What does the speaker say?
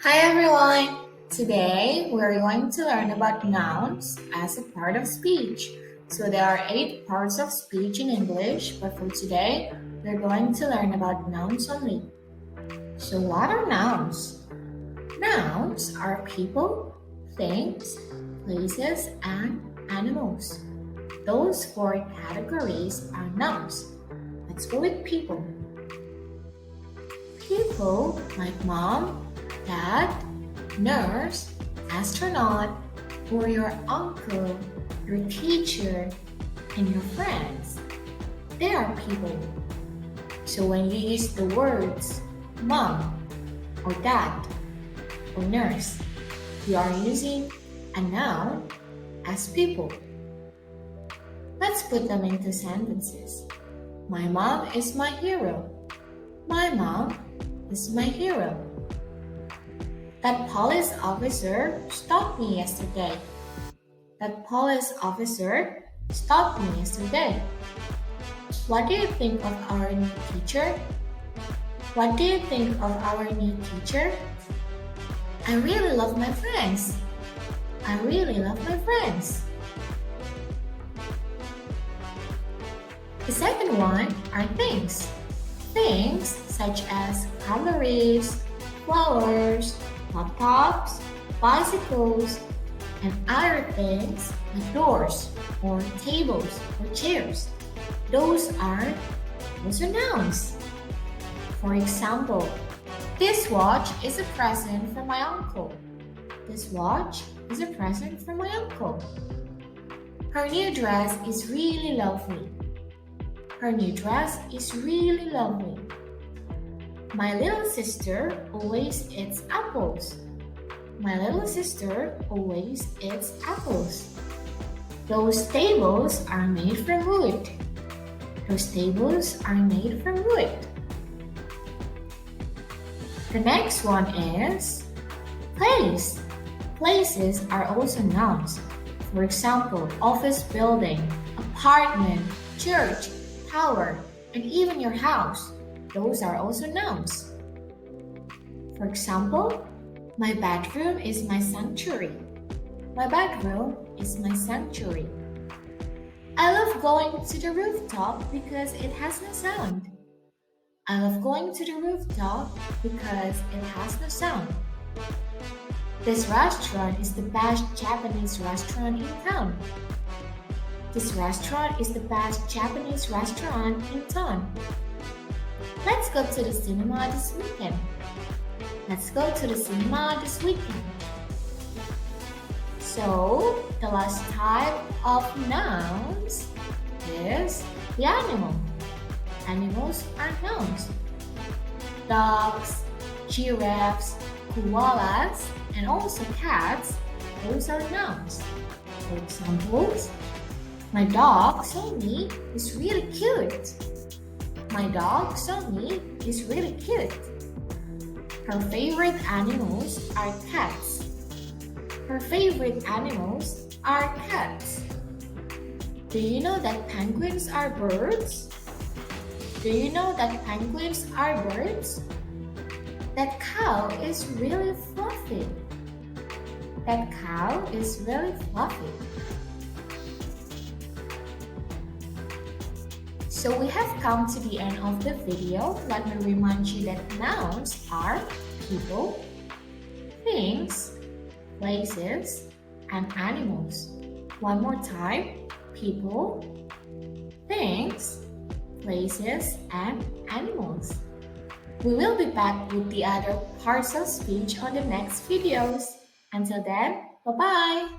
Hi everyone! Today we're going to learn about nouns as a part of speech. So there are 8 parts of speech in English, but for today we're going to learn about nouns only. So what are nouns? Nouns are people, things, places, and animals. Those 4 categories are nouns. Let's go with people. People like mom, dad, nurse, astronaut, or your uncle, your teacher, and your friends. They are people. So when you use the words mom, or dad, or nurse, you are using a noun as people. Let's put them into sentences. My mom is my hero. My mom is my hero. That police officer stopped me yesterday. That police officer stopped me yesterday. What do you think of our new teacher? What do you think of our new teacher? I really love my friends. I really love my friends. The second one are things. Things such as cutleries, flowers, laptops, bicycles, and other things like doors or tables or chairs. Those are also nouns. For example, this watch is a present from my uncle. This watch is a present from my uncle. Her new dress is really lovely. Her new dress is really lovely. My little sister always eats apples. My little sister always eats apples. Those tables are made from wood. Those tables are made from wood. The next one is place. Places are also nouns. For example, office building, apartment, church, tower, and even your house. Those are also nouns. For example, my bedroom is my sanctuary. My bedroom is my sanctuary. I love going to the rooftop because it has no sound. I love going to the rooftop because it has no sound. This restaurant is the best Japanese restaurant in town. This restaurant is the best Japanese restaurant in town. Let's go to the cinema this weekend. Let's go to the cinema this weekend. So, the last type of nouns is the animal. Animals are nouns. Dogs, giraffes, koalas, and also cats, those are nouns. For examples, my dog Somi is really cute. My dog Somi is really cute. Her favorite animals are cats. Her favorite animals are cats. Do you know that penguins are birds? Do you know that penguins are birds? That cow is really fluffy. That cow is really fluffy. So we have come to the end of the video. Let me remind you that nouns are people, things, places, and animals. One more time, people, things, places, and animals. We will be back with the other parts of speech on the next videos. Until then, bye-bye!